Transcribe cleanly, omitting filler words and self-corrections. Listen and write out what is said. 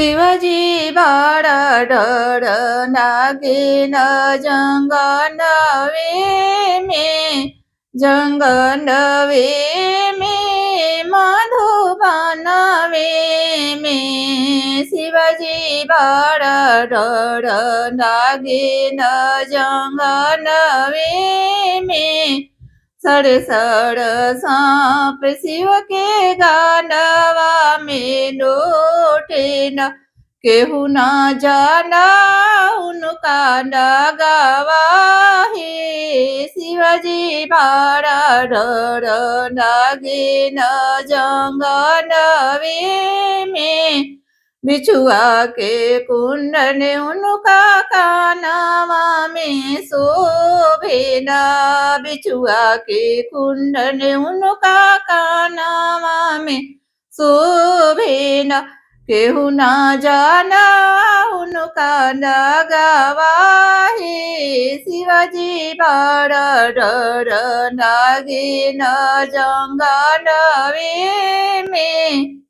शिवाजी बाळा डर नागिन जंगनवे में जंगनवे में मधुबनवे में शिवाजी बाळा डर नागिन जंगनवे में सड़ सड़ सांप शिव के गानवा में लौटे न केहू न जाना उनका नगावा है शिवाजी बाड़ा डर नागिन जंगनवे में बिछुआ के कुंडन उनका कानवा में शोभेना बिछुआ के कुंडन उनका कानवा में शोभेना केहू ना जाना उनका नगावा है शिवाजी बाड़ा डर नागिन जंगनवे में